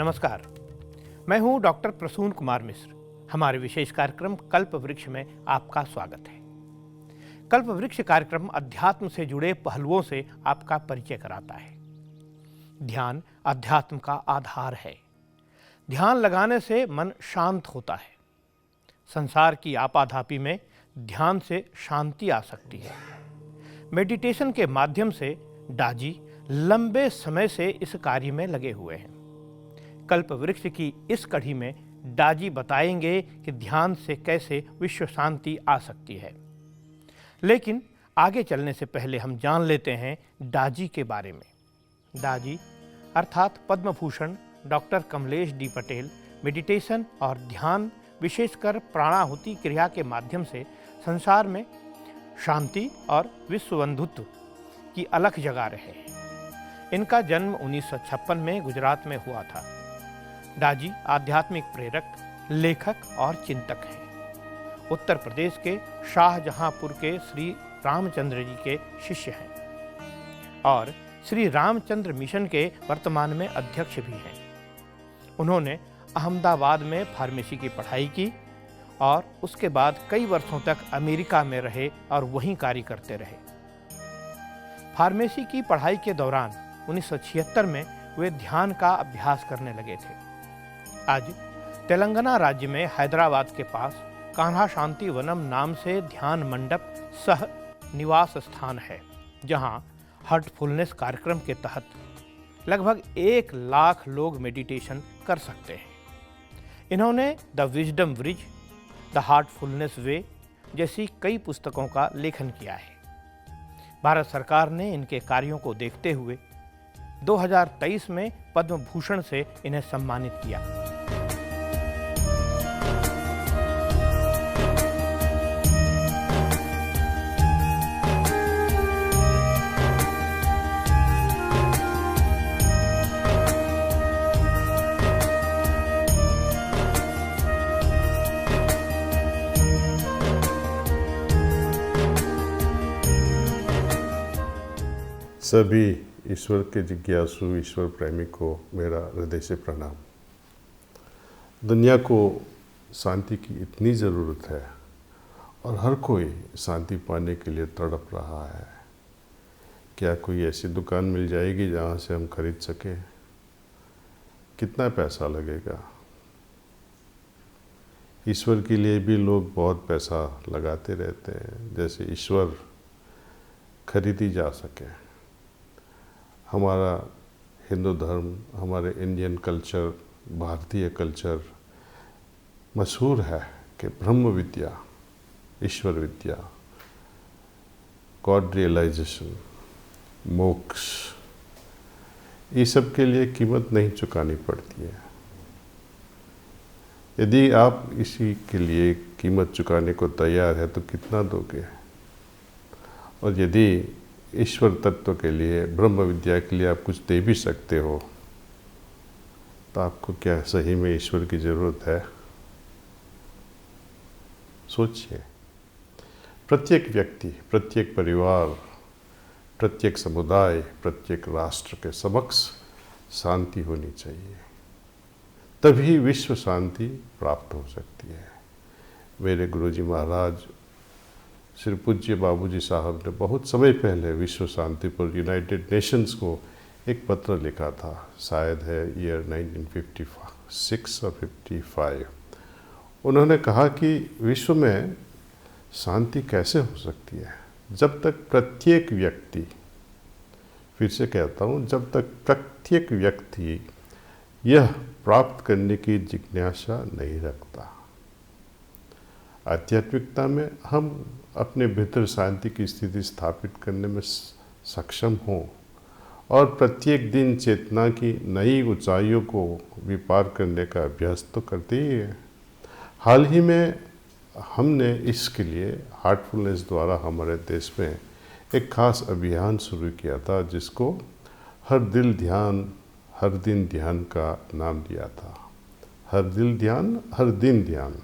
नमस्कार, मैं हूं डॉक्टर प्रसून कुमार मिश्र। हमारे विशेष कार्यक्रम कल्प वृक्ष में आपका स्वागत है। कल्प वृक्ष कार्यक्रम अध्यात्म से जुड़े पहलुओं से आपका परिचय कराता है। ध्यान अध्यात्म का आधार है। ध्यान लगाने से मन शांत होता है। संसार की आपाधापी में ध्यान से शांति आ सकती है। मेडिटेशन के माध्यम से दाजी लंबे समय से इस कार्य में लगे हुए हैं। कल्प वृक्ष की इस कड़ी में दाजी बताएंगे कि ध्यान से कैसे विश्व शांति आ सकती है। लेकिन आगे चलने से पहले हम जान लेते हैं दाजी के बारे में। दाजी अर्थात Padma Bhushan doctor Kamlesh D Patel meditation और ध्यान विशेषकर प्राणाहुति क्रिया के माध्यम से संसार में शांति और विश्व बंधुत्व की अलख जगा रहे हैं। इनका जन्म 1956 में गुजरात में हुआ था। दाजी आध्यात्मिक प्रेरक, लेखक और चिंतक हैं। उत्तर प्रदेश के शाहजहांपुर के श्री रामचंद्र जी के शिष्य हैं और श्री रामचंद्र मिशन के वर्तमान में अध्यक्ष भी हैं। उन्होंने अहमदाबाद में फार्मेसी की पढ़ाई की और उसके बाद कई वर्षों तक अमेरिका में रहे और वहीं कार्य करते रहे। फार्मेसी की पढ़ाई के दौरान 1976 में वे ध्यान का अभ्यास करने लगे थे। आज तेलंगाना राज्य में हैदराबाद के पास कान्हा शांति वनम नाम से ध्यान मंडप सह निवास स्थान है, जहां हार्टफुलनेस कार्यक्रम के तहत लगभग 1 लाख लोग मेडिटेशन कर सकते हैं। इन्होंने the wisdom bridge, the heartfulness way जैसी कई पुस्तकों का लेखन किया है। भारत सरकार ने इनके कार्यों को देखते हुए 2023 में पद्म भूषण से इन्हें सम्मानित किया। सभी ईश्वर के जिज्ञासु ईश्वर प्रेमी को मेरा हृदय से प्रणाम। दुनिया को शांति की इतनी ज़रूरत है और हर कोई शांति पाने के लिए तड़प रहा है। क्या कोई ऐसी दुकान मिल जाएगी जहाँ से हम खरीद सकें? कितना पैसा लगेगा? ईश्वर के लिए भी लोग बहुत पैसा लगाते रहते हैं, जैसे ईश्वर खरीदी जा सके। हमारा हिंदू धर्म, हमारे इंडियन कल्चर, भारतीय कल्चर मशहूर है कि ब्रह्म विद्या, ईश्वर विद्या, गॉड रियलाइजेशन, मोक्ष, ये सब के लिए कीमत नहीं चुकानी पड़ती है। यदि आप इसी के लिए कीमत चुकाने को तैयार है तो कितना दोगे? और यदि ईश्वर तत्व के लिए, ब्रह्म विद्या के लिए आप कुछ दे भी सकते हो, तो आपको क्या सही में ईश्वर की ज़रूरत है? सोचिए। प्रत्येक व्यक्ति, प्रत्येक परिवार, प्रत्येक समुदाय, प्रत्येक राष्ट्र के समक्ष शांति होनी चाहिए, तभी विश्व शांति प्राप्त हो सकती है। मेरे गुरुजी महाराज श्री पूज्य बाबूजी साहब ने बहुत समय पहले विश्व शांति पर यूनाइटेड नेशंस को एक पत्र लिखा था, शायद है ईयर 1956 और 55। उन्होंने कहा कि विश्व में शांति कैसे हो सकती है जब तक प्रत्येक व्यक्ति, फिर से कहता हूँ, जब तक प्रत्येक व्यक्ति यह प्राप्त करने की जिज्ञासा नहीं रखता। आध्यात्मिकता में हम अपने भीतर शांति की स्थिति स्थापित करने में सक्षम हों और प्रत्येक दिन चेतना की नई ऊंचाइयों को भी पार करने का अभ्यास तो करते ही हैं। हाल ही में हमने इसके लिए हार्टफुलनेस द्वारा हमारे देश में एक खास अभियान शुरू किया था, जिसको हर दिल ध्यान हर दिन ध्यान का नाम दिया था। हर दिल ध्यान हर दिन ध्यान।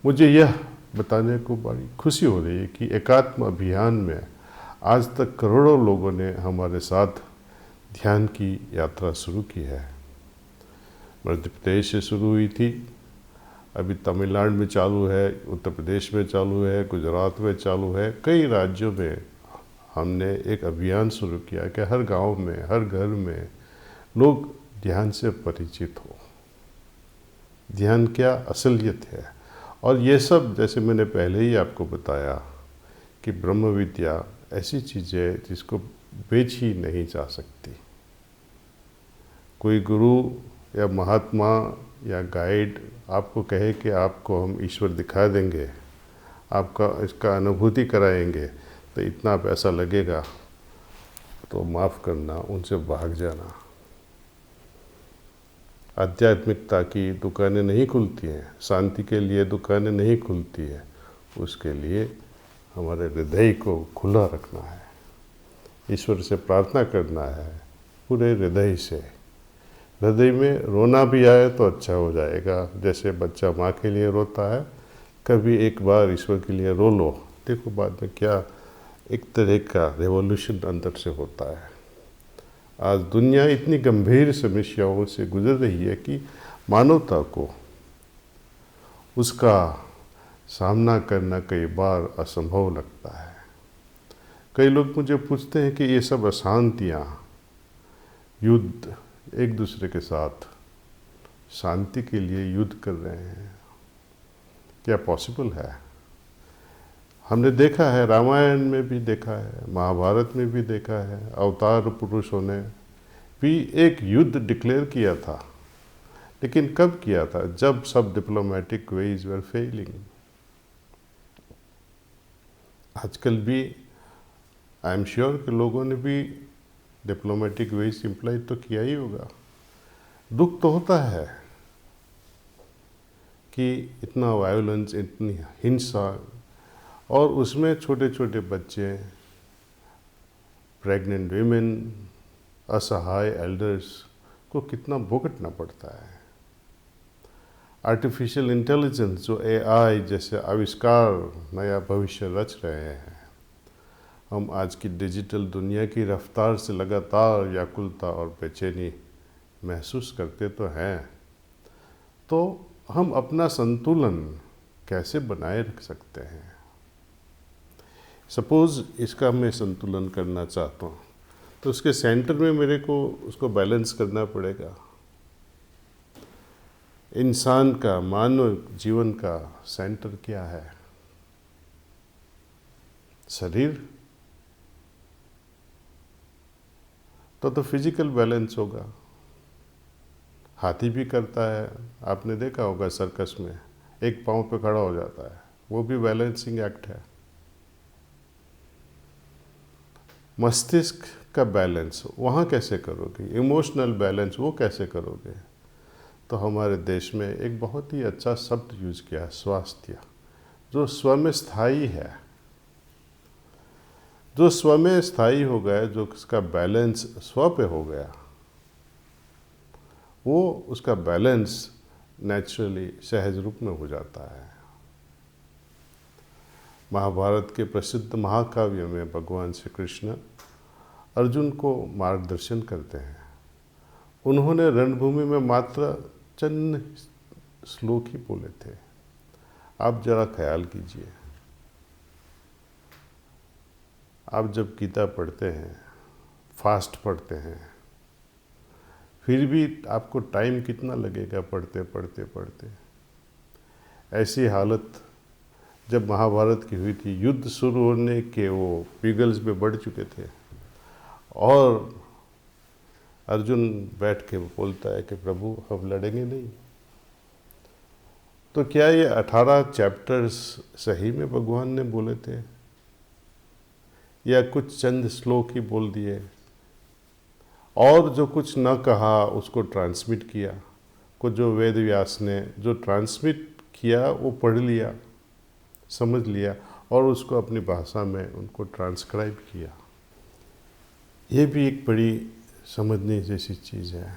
मुझे यह बताने को बड़ी खुशी हो रही है कि एकात्म अभियान में आज तक करोड़ों लोगों ने हमारे साथ ध्यान की यात्रा शुरू की है। मध्य प्रदेश से शुरू हुई थी, अभी तमिलनाडु में चालू है, उत्तर प्रदेश में चालू है, गुजरात में चालू है। कई राज्यों में हमने एक अभियान शुरू किया कि हर गांव में, हर घर में लोग ध्यान से परिचित हो। ध्यान क्या असलियत है। और ये सब, जैसे मैंने पहले ही आपको बताया कि ब्रह्म विद्या ऐसी चीज़ है जिसको बेची नहीं जा सकती। कोई गुरु या महात्मा या गाइड आपको कहे कि आपको हम ईश्वर दिखा देंगे, आपका इसका अनुभूति कराएंगे, तो इतना पैसा लगेगा, तो माफ़ करना, उनसे भाग जाना। आध्यात्मिकता की दुकानें नहीं खुलती हैं, शांति के लिए दुकानें नहीं खुलती हैं। उसके लिए हमारे हृदय को खुला रखना है, ईश्वर से प्रार्थना करना है पूरे हृदय से। हृदय में रोना भी आए तो अच्छा हो जाएगा। जैसे बच्चा माँ के लिए रोता है, कभी एक बार ईश्वर के लिए रो लो, देखो बाद में क्या एक तरह का रेवोल्यूशन अंदर से होता है। आज दुनिया इतनी गंभीर समस्याओं से गुजर रही है कि मानवता को उसका सामना करना कई बार असंभव लगता है। कई लोग मुझे पूछते हैं कि ये सब अशांतियाँ, युद्ध, एक दूसरे के साथ शांति के लिए युद्ध कर रहे हैं, क्या पॉसिबल है? हमने देखा है, रामायण में भी देखा है, महाभारत में भी देखा है, अवतार पुरुषों ने भी एक युद्ध डिक्लेयर किया था। लेकिन कब किया था? जब सब डिप्लोमेटिक वेज वर फेलिंग। आजकल भी आई एम श्योर कि लोगों ने भी डिप्लोमेटिक वेज इम्प्लाई तो किया ही होगा। दुख तो होता है कि इतना वायोलेंस, इतनी हिंसा, और उसमें छोटे छोटे बच्चे, प्रेग्नेंट वीमेन, असहाय एल्डर्स को कितना भुगतना पड़ता है। आर्टिफिशियल इंटेलिजेंस, जो एआई जैसे आविष्कार नया भविष्य रच रहे हैं, हम आज की डिजिटल दुनिया की रफ्तार से लगातार व्याकुलता और बेचैनी महसूस करते तो हैं। तो हम अपना संतुलन कैसे बनाए रख सकते हैं? सपोज़ इसका मैं संतुलन करना चाहता हूँ, तो उसके सेंटर में मेरे को उसको बैलेंस करना पड़ेगा। इंसान का, मानव जीवन का सेंटर क्या है? शरीर। तो फिजिकल बैलेंस होगा। हाथी भी करता है, आपने देखा होगा सर्कस में, एक पाँव पे खड़ा हो जाता है, वो भी बैलेंसिंग एक्ट है। मस्तिष्क का बैलेंस वहाँ कैसे करोगे? इमोशनल बैलेंस वो कैसे करोगे? तो हमारे देश में एक बहुत ही अच्छा शब्द यूज किया है, स्वास्थ्य, जो स्व में स्थायी है। जो स्व में स्थायी हो गया, जो उसका बैलेंस स्व पे हो गया, वो उसका बैलेंस नेचुरली सहज रूप में हो जाता है। महाभारत के प्रसिद्ध महाकाव्य में भगवान श्री कृष्ण अर्जुन को मार्गदर्शन करते हैं। उन्होंने रणभूमि में मात्र चंद श्लोक ही बोले थे। आप जरा ख्याल कीजिए, आप जब गीता पढ़ते हैं, फास्ट पढ़ते हैं, फिर भी आपको टाइम कितना लगेगा पढ़ते पढ़ते पढ़ते? ऐसी हालत जब महाभारत की हुई थी, युद्ध शुरू होने के वो पिगल्स में बढ़ चुके थे, और अर्जुन बैठ के बोलता है कि प्रभु हम लड़ेंगे नहीं। तो क्या ये 18 चैप्टर्स सही में भगवान ने बोले थे, या कुछ चंद श्लोक ही बोल दिए, और जो कुछ न कहा उसको ट्रांसमिट किया? कुछ जो वेद व्यास ने जो ट्रांसमिट किया वो पढ़ लिया, समझ लिया, और उसको अपनी भाषा में उनको ट्रांसक्राइब किया। ये भी एक बड़ी समझने जैसी चीज़ है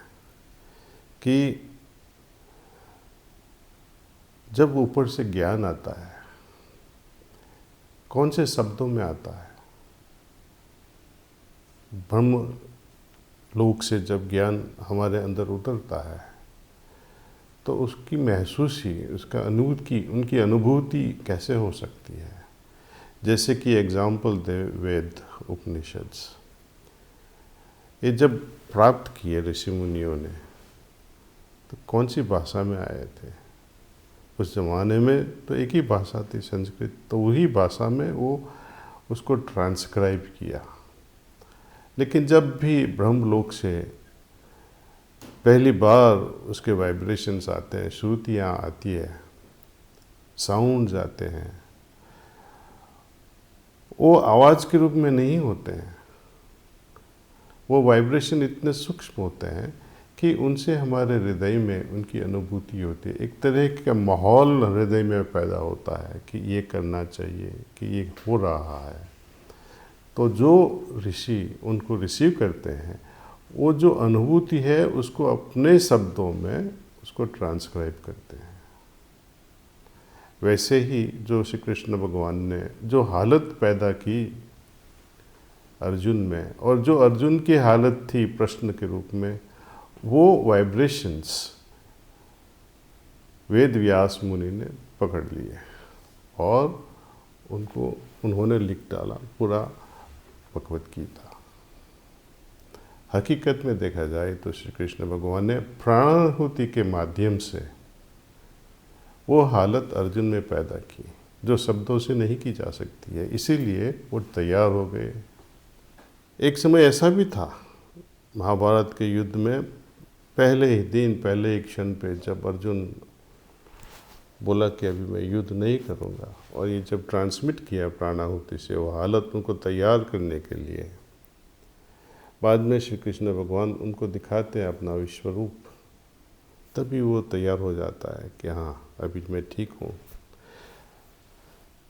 कि जब ऊपर से ज्ञान आता है, कौन से शब्दों में आता है? ब्रह्म लोक से जब ज्ञान हमारे अंदर उतरता है, तो उसकी महसूसी, उसका उनकी अनुभूति कैसे हो सकती है। जैसे कि एग्जाम्पल दे वेद उपनिषद, ये जब प्राप्त किए ऋषि मुनियों ने तो कौन सी भाषा में आए थे। उस ज़माने में तो एक ही भाषा थी संस्कृत, तो वही भाषा में वो उसको ट्रांसक्राइब किया। लेकिन जब भी ब्रह्मलोक से पहली बार उसके वाइब्रेशंस आते हैं, श्रुतियाँ आती है, साउंड्स आते हैं, वो आवाज़ के रूप में नहीं होते हैं। वो वाइब्रेशन इतने सूक्ष्म होते हैं कि उनसे हमारे हृदय में उनकी अनुभूति होती है। एक तरह का माहौल हृदय में पैदा होता है कि ये करना चाहिए, कि ये हो रहा है। तो जो ऋषि उनको रिसीव करते हैं, वो जो अनुभूति है उसको अपने शब्दों में उसको ट्रांसक्राइब करते हैं। वैसे ही जो श्री कृष्ण भगवान ने जो हालत पैदा की अर्जुन में, और जो अर्जुन की हालत थी प्रश्न के रूप में, वो वाइब्रेशंस वेद व्यास मुनि ने पकड़ लिए और उन्होंने लिख डाला पूरा भगवत गीता। हकीकत में देखा जाए तो श्री कृष्ण भगवान ने प्राणाहुति के माध्यम से वो हालत अर्जुन में पैदा की जो शब्दों से नहीं की जा सकती है, इसीलिए वो तैयार हो गए। एक समय ऐसा भी था महाभारत के युद्ध में, पहले ही दिन, पहले ही क्षण पे जब अर्जुन बोला कि अभी मैं युद्ध नहीं करूँगा, और ये जब ट्रांसमिट किया प्राणाहुति से वो हालत उनको तैयार करने के लिए, बाद में श्री कृष्ण भगवान उनको दिखाते हैं अपना विश्वरूप, तभी वो तैयार हो जाता है कि हाँ अभी मैं ठीक हूँ।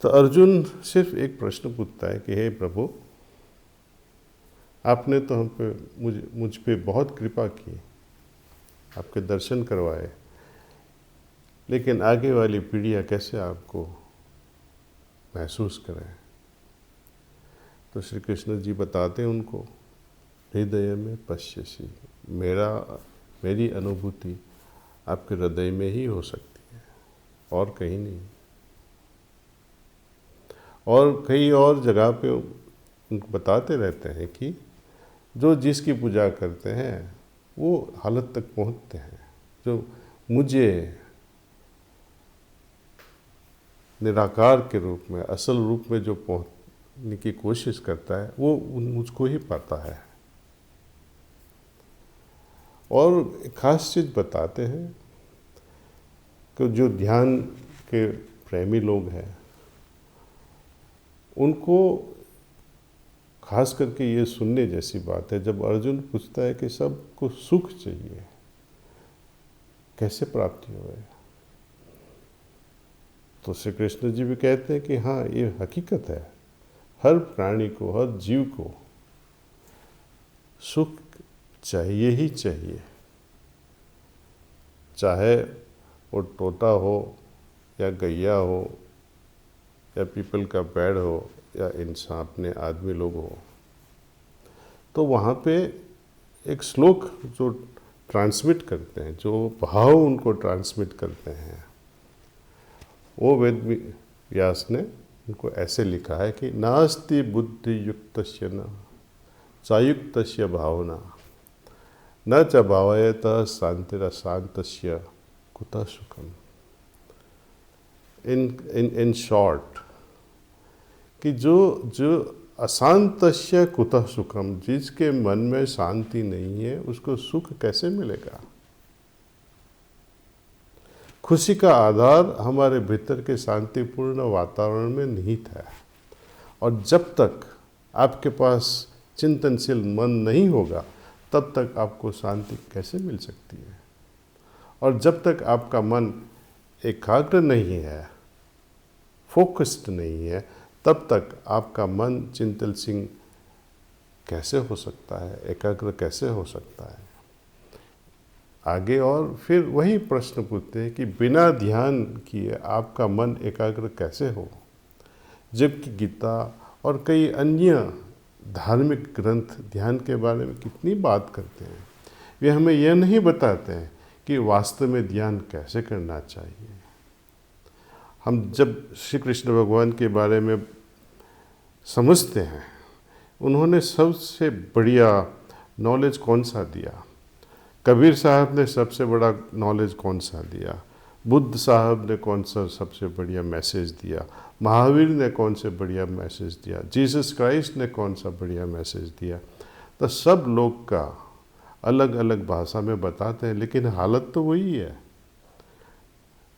तो अर्जुन सिर्फ एक प्रश्न पूछता है कि हे प्रभु, आपने तो हम पे मुझ पे बहुत कृपा की, आपके दर्शन करवाए, लेकिन आगे वाली पीढ़ियाँ कैसे आपको महसूस करें। तो श्री कृष्ण जी बताते हैं उनको, हृदय में पश्यसी, मेरी अनुभूति आपके हृदय में ही हो सकती है और कहीं नहीं। और कई और जगह पे उनको बताते रहते हैं कि जो जिसकी पूजा करते हैं वो हालत तक पहुंचते हैं। जो मुझे निराकार के रूप में, असल रूप में जो पहुंचने की कोशिश करता है वो मुझको ही पाता है। और खास चीज़ बताते हैं कि जो ध्यान के प्रेमी लोग हैं उनको खास करके ये सुनने जैसी बात है, जब अर्जुन पूछता है कि सबको सुख चाहिए, कैसे प्राप्ति होए, तो श्री कृष्ण जी भी कहते हैं कि हाँ ये हकीकत है, हर प्राणी को, हर जीव को सुख चाहिए ही चाहिए, चाहे वो तोता हो या गैया हो या पीपल का पेड़ हो या इंसान अपने आदमी लोग हो। तो वहाँ पे एक श्लोक जो ट्रांसमिट करते हैं, जो भाव उनको ट्रांसमिट करते हैं, वो वेद व्यास ने उनको ऐसे लिखा है कि नास्ति बुद्धि युक्तस्य न चायुक्तस्य भावना न च भावयत शांतिरशांतस्य कुतः सुखम। इन शॉर्ट कि जो अशांतस्य कुतः सुखम, जिसके मन में शांति नहीं है उसको सुख कैसे मिलेगा। खुशी का आधार हमारे भीतर के शांतिपूर्ण वातावरण में निहित है, और जब तक आपके पास चिंतनशील मन नहीं होगा तब तक आपको शांति कैसे मिल सकती है। और जब तक आपका मन एकाग्र नहीं है, फोकस्ड नहीं है, तब तक आपका मन चिंतनशील कैसे हो सकता है, एकाग्र कैसे हो सकता है। आगे और फिर वही प्रश्न पूछते हैं कि बिना ध्यान किए आपका मन एकाग्र कैसे हो। जबकि गीता और कई अन्य धार्मिक ग्रंथ ध्यान के बारे में कितनी बात करते हैं, वे हमें यह नहीं बताते हैं कि वास्तव में ध्यान कैसे करना चाहिए। हम जब श्री कृष्ण भगवान के बारे में समझते हैं, उन्होंने सबसे बढ़िया नॉलेज कौन सा दिया? कबीर साहब ने सबसे बड़ा नॉलेज कौन सा दिया? बुद्ध साहब ने कौन सा सबसे बढ़िया मैसेज दिया? महावीर ने कौन से बढ़िया मैसेज दिया? जीसस क्राइस्ट ने कौन सा बढ़िया मैसेज दिया? तो सब लोग का अलग अलग भाषा में बताते हैं, लेकिन हालत तो वही है।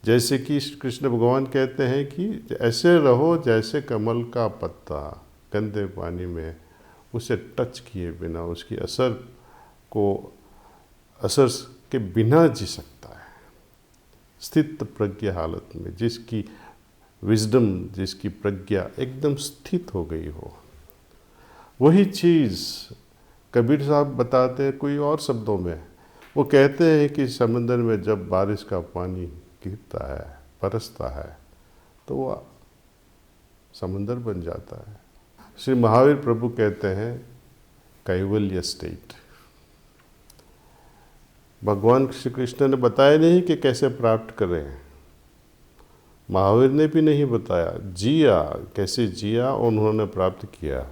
जैसे कि कृष्ण भगवान कहते हैं कि ऐसे रहो जैसे कमल का पत्ता गंदे पानी में उसे टच किए बिना, उसकी असर के बिना जी सकता है। स्थित प्रज्ञा हालत में, जिसकी विजडम, जिसकी प्रज्ञा एकदम स्थित हो गई हो। वही चीज़ कबीर साहब बताते हैं कोई और शब्दों में। वो कहते हैं कि समंदर में जब बारिश का पानी गिरता है, बरसता है, तो वह समंदर बन जाता है। श्री महावीर प्रभु कहते हैं कैवल्य स्टेट। भगवान श्री कृष्ण ने बताया नहीं कि कैसे प्राप्त करें, महावीर ने भी नहीं बताया, जिया कैसे जिया उन्होंने प्राप्त किया।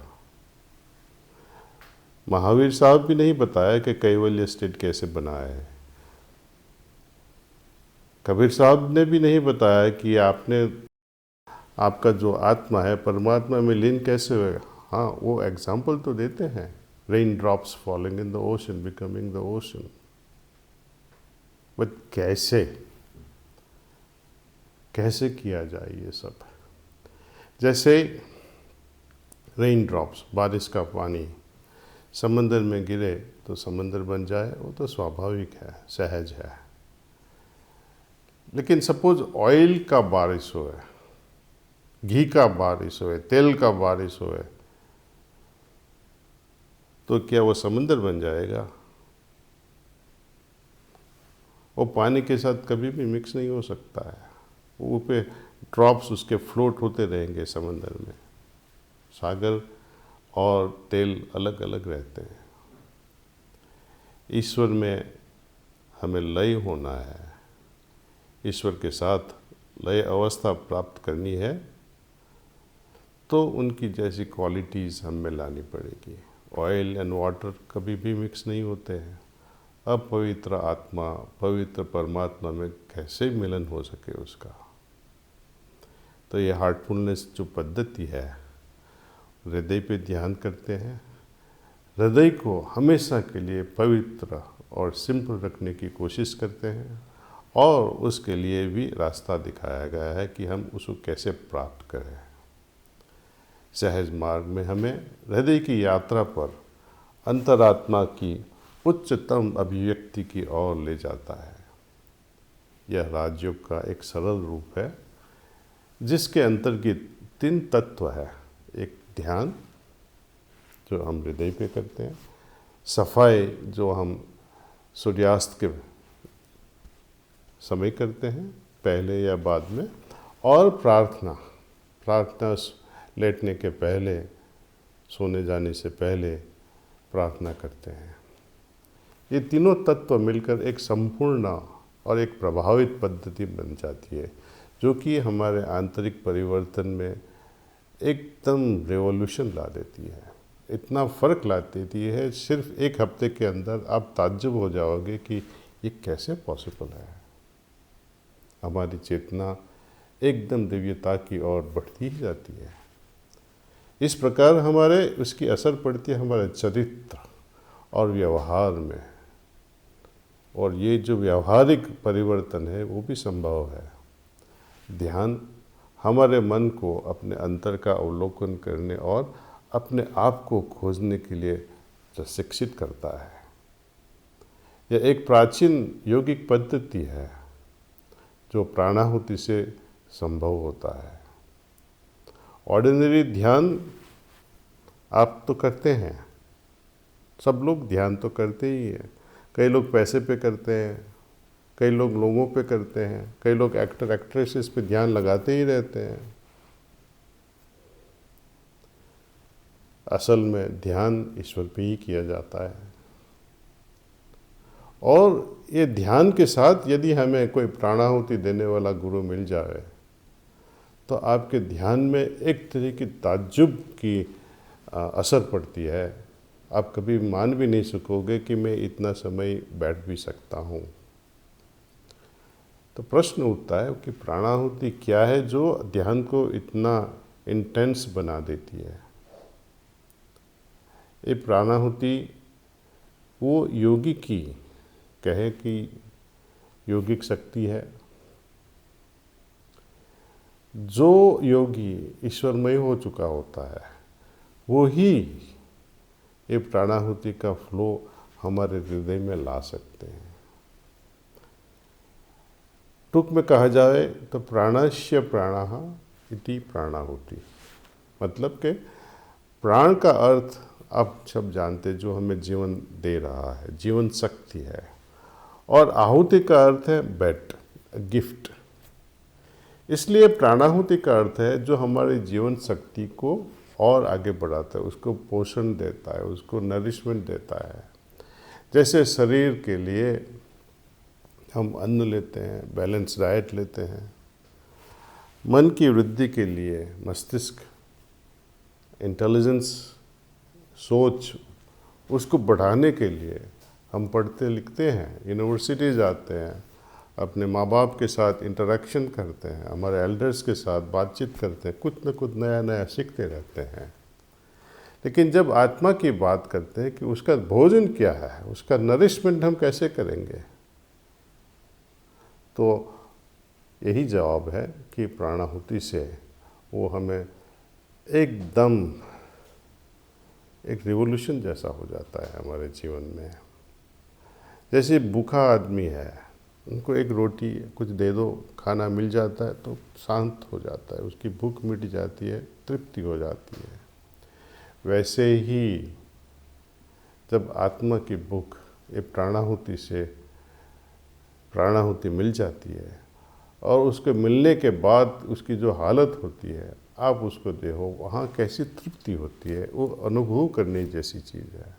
महावीर साहब भी नहीं बताया कि कैवल्य स्टेट कैसे बनाए। कबीर साहब ने भी नहीं बताया कि आपका जो आत्मा है परमात्मा में लीन कैसे होगा। हाँ, वो एग्जाम्पल तो देते हैं, rain drops falling in the ocean becoming the ocean, but कैसे किया जाए ये सब? जैसे रेन ड्रॉप्स, बारिश का पानी समंदर में गिरे तो समंदर बन जाए, वो तो स्वाभाविक है, सहज है। लेकिन सपोज ऑयल का बारिश होए, घी का बारिश होए, तेल का बारिश होए, तो क्या वो समंदर बन जाएगा? वो पानी के साथ कभी भी मिक्स नहीं हो सकता है। वो पे ड्रॉप्स उसके फ्लोट होते रहेंगे समंदर में। सागर और तेल अलग अलग रहते हैं। ईश्वर में हमें लय होना है, ईश्वर के साथ लय अवस्था प्राप्त करनी है, तो उनकी जैसी क्वालिटीज़ हम में लानी पड़ेगी। ऑयल एंड वाटर कभी भी मिक्स नहीं होते हैं। अपवित्र आत्मा पवित्र परमात्मा में कैसे मिलन हो सके उसका? तो ये हार्टफुलनेस जो पद्धति है, हृदय पे ध्यान करते हैं, हृदय को हमेशा के लिए पवित्र और सिंपल रखने की कोशिश करते हैं, और उसके लिए भी रास्ता दिखाया गया है कि हम उसको कैसे प्राप्त करें। सहज मार्ग में हमें हृदय की यात्रा पर अंतरात्मा की उच्चतम अभिव्यक्ति की ओर ले जाता है। यह राजयोग का एक सरल रूप है, जिसके अंतर्गत 3 तत्व है। एक ध्यान जो हम हृदय पे करते हैं, सफाई जो हम सूर्यास्त के समय करते हैं, पहले या बाद में, और प्रार्थना लेटने के पहले, सोने जाने से पहले प्रार्थना करते हैं। ये तीनों तत्व मिलकर एक संपूर्ण और एक प्रभावित पद्धति बन जाती है, जो कि हमारे आंतरिक परिवर्तन में एकदम रेवोल्यूशन ला देती है। इतना फ़र्क ला देती है, सिर्फ 1 हफ्ते के अंदर आप ताज्जुब हो जाओगे कि ये कैसे पॉसिबल है। हमारी चेतना एकदम दिव्यता की ओर बढ़ती ही जाती है। इस प्रकार हमारे उसकी असर पड़ती है हमारे चरित्र और व्यवहार में, और ये जो व्यावहारिक परिवर्तन है वो भी संभव है। ध्यान हमारे मन को अपने अंतर का अवलोकन करने और अपने आप को खोजने के लिए प्रशिक्षित करता है। यह एक प्राचीन यौगिक पद्धति है जो प्राणाहुति से संभव होता है। ऑर्डिनरी ध्यान आप तो करते हैं, सब लोग ध्यान तो करते ही हैं। कई लोग पैसे पे करते हैं, कई लोग लोगों पे करते हैं, कई लोग एक्टर एक्ट्रेसेस पे ध्यान लगाते ही रहते हैं। असल में ध्यान ईश्वर पे ही किया जाता है, और ये ध्यान के साथ यदि हमें कोई प्राणाहुति देने वाला गुरु मिल जाए तो आपके ध्यान में एक तरह की ताज्जुब की असर पड़ती है। आप कभी मान भी नहीं सकोगे कि मैं इतना समय बैठ भी सकता हूँ। तो प्रश्न उठता है कि प्राणाहुति क्या है जो ध्यान को इतना इंटेंस बना देती है। ये प्राणाहुति वो योगी की कहे कि योगिक शक्ति है। जो योगी ईश्वरमय हो चुका होता है वो ही ये प्राणाहुति का फ्लो हमारे हृदय में ला सकते हैं। टूक में कहा जाए तो प्राणस्य प्राणः इति प्राणाहुति, मतलब के प्राण का अर्थ आप सब जानते जो हमें जीवन दे रहा है, जीवन शक्ति है, और आहुति का अर्थ है बेट, गिफ्ट। इसलिए प्राणाहुति का अर्थ है जो हमारी जीवन शक्ति को और आगे बढ़ाता है, उसको पोषण देता है, उसको नरिशमेंट देता है। जैसे शरीर के लिए हम अन्न लेते हैं, बैलेंस डाइट लेते हैं, मन की वृद्धि के लिए मस्तिष्क, इंटेलिजेंस, सोच, उसको बढ़ाने के लिए हम पढ़ते लिखते हैं, यूनिवर्सिटी जाते हैं, अपने माँ बाप के साथ इंटरेक्शन करते हैं, हमारे एल्डर्स के साथ बातचीत करते हैं, कुछ न कुछ नया नया सीखते रहते हैं। लेकिन जब आत्मा की बात करते हैं कि उसका भोजन क्या है, उसका नरिशमेंट हम कैसे करेंगे, तो यही जवाब है कि प्राणाहुति से वो हमें एकदम एक रिवोल्यूशन जैसा हो जाता है हमारे जीवन में। जैसे भूखा आदमी है, उनको एक रोटी कुछ दे दो, खाना मिल जाता है तो शांत हो जाता है, उसकी भूख मिट जाती है, तृप्ति हो जाती है। वैसे ही जब आत्मा की भूख ये प्राणाहुति से प्राणाहुति मिल जाती है और उसके मिलने के बाद उसकी जो हालत होती है, आप उसको देखो वहाँ कैसी तृप्ति होती है, वो अनुभव करने जैसी चीज़ है।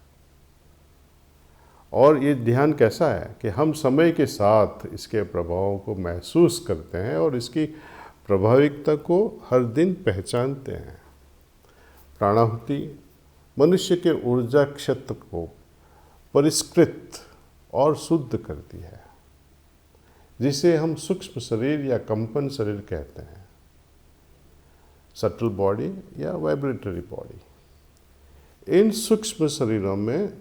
और ये ध्यान कैसा है कि हम समय के साथ इसके प्रभावों को महसूस करते हैं और इसकी प्रभाविकता को हर दिन पहचानते हैं। प्राणाहुति मनुष्य के ऊर्जा क्षेत्र को परिष्कृत और शुद्ध करती है, जिसे हम सूक्ष्म शरीर या कंपन शरीर कहते हैं, सटल बॉडी या वाइब्रेटरी बॉडी। इन सूक्ष्म शरीरों में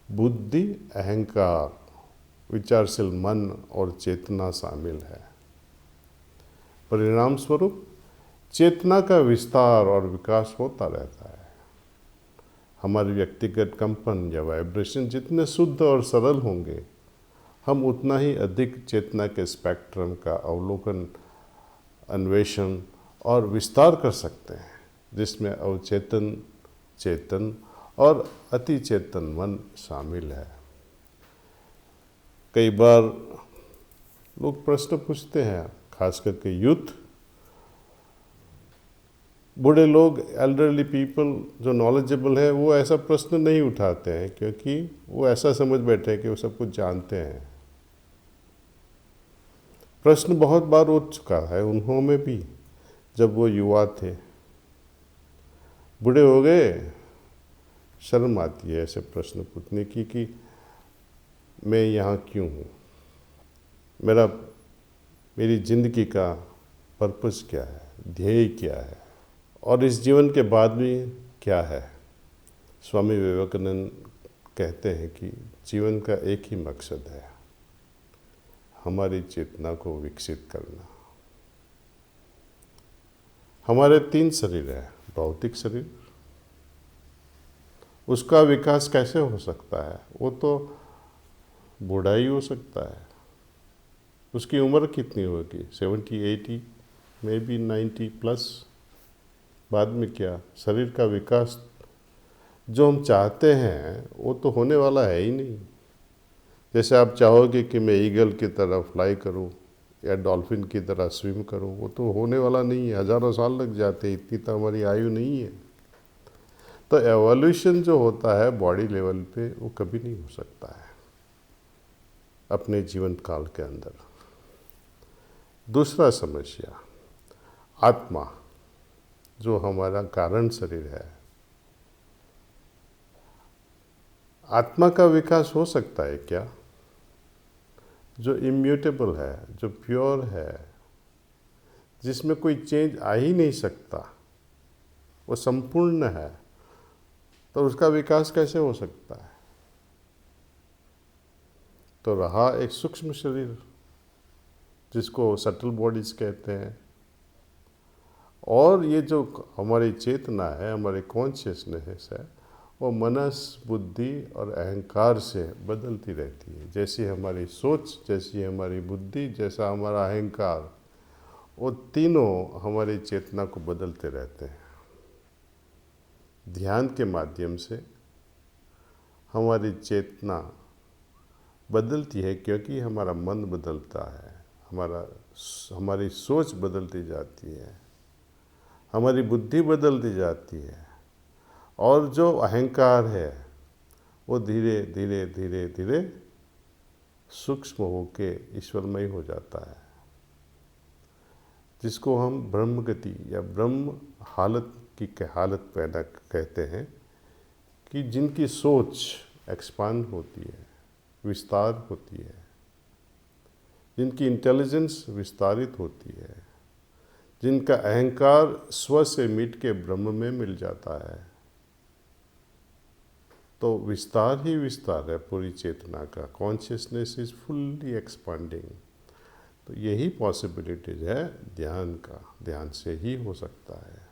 बुद्धि, अहंकार, विचारशील मन और चेतना शामिल है। परिणाम स्वरूप चेतना का विस्तार और विकास होता रहता है। हमारे व्यक्तिगत कंपन या वाइब्रेशन जितने शुद्ध और सरल होंगे, हम उतना ही अधिक चेतना के स्पेक्ट्रम का अवलोकन, अन्वेषण और विस्तार कर सकते हैं, जिसमें अवचेतन, चेतन और अति चेतन मन शामिल है। कई बार लोग प्रश्न पूछते हैं, खास करके यूथ, बूढ़े लोग, एल्डरली पीपल जो नॉलेजेबल है, वो ऐसा प्रश्न नहीं उठाते हैं, क्योंकि वो ऐसा समझ बैठे हैं कि वो सब कुछ जानते हैं। प्रश्न बहुत बार उठ चुका है उन्हों में भी, जब वो युवा थे। बूढ़े हो गए, शर्म आती है ऐसे प्रश्न पूछने की कि मैं यहाँ क्यों हूँ, मेरी जिंदगी का पर्पस क्या है, ध्येय क्या है, और इस जीवन के बाद में क्या है। स्वामी विवेकानंद कहते हैं कि जीवन का एक ही मकसद है, हमारी चेतना को विकसित करना। हमारे 3 शरीर है। भौतिक शरीर, उसका विकास कैसे हो सकता है, वो तो बूढ़ा ही हो सकता है। उसकी उम्र कितनी होगी, 70, 80, मे बी 90 प्लस। बाद में क्या, शरीर का विकास जो हम चाहते हैं वो तो होने वाला है ही नहीं। जैसे आप चाहोगे कि मैं ईगल की तरह फ्लाई करूं या डॉल्फिन की तरह स्विम करूं, वो तो होने वाला नहीं है, हज़ारों साल लग जाते हैं, इतनी तो हमारी आयु नहीं है। तो एवोल्यूशन जो होता है बॉडी लेवल पे, वो कभी नहीं हो सकता है। अपने जीवन काल के अंदर। दूसरा समस्या, आत्मा जो हमारा कारण शरीर है, आत्मा का विकास हो सकता है क्या? जो इम्यूटेबल है, जो प्योर है, जिसमें कोई चेंज आ ही नहीं सकता, वो संपूर्ण है, तो उसका विकास कैसे हो सकता है? तो रहा एक सूक्ष्म शरीर जिसको सटल बॉडीज कहते हैं, और ये जो हमारी चेतना है, हमारी कॉन्शियसनेस है, वो मनस, बुद्धि और अहंकार से बदलती रहती है। जैसी हमारी सोच, जैसी हमारी बुद्धि, जैसा हमारा अहंकार, वो तीनों हमारी चेतना को बदलते रहते हैं। ध्यान के माध्यम से हमारी चेतना बदलती है, क्योंकि हमारा मन बदलता है, हमारी सोच बदलती जाती है, हमारी बुद्धि बदलती जाती है, और जो अहंकार है वो धीरे धीरे धीरे धीरे सूक्ष्म होके ईश्वरमय हो जाता है, जिसको हम ब्रह्म गति या ब्रह्म हालत की हालत पैदा कहते हैं, कि जिनकी सोच एक्सपांड होती है, विस्तार होती है, जिनकी इंटेलिजेंस विस्तारित होती है, जिनका अहंकार स्व से मिट के ब्रह्म में मिल जाता है, तो विस्तार ही विस्तार है पूरी चेतना का। Consciousness is fully expanding. तो यही पॉसिबिलिटीज है ध्यान का, ध्यान से ही हो सकता है।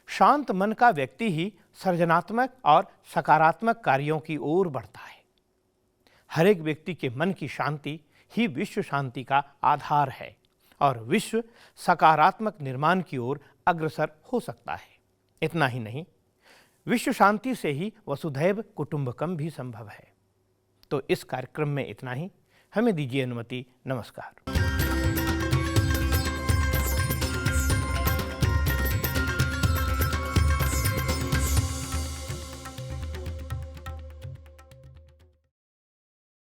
शांत मन का व्यक्ति ही सृजनात्मक और सकारात्मक कार्यों की ओर बढ़ता है। हर एक व्यक्ति के मन की शांति ही विश्व शांति का आधार है और विश्व सकारात्मक निर्माण की ओर अग्रसर हो सकता है। इतना ही नहीं, विश्व शांति से ही वसुधैव कुटुंबकम भी संभव है। तो इस कार्यक्रम में इतना ही। हमें दीजिए अनुमति। नमस्कार।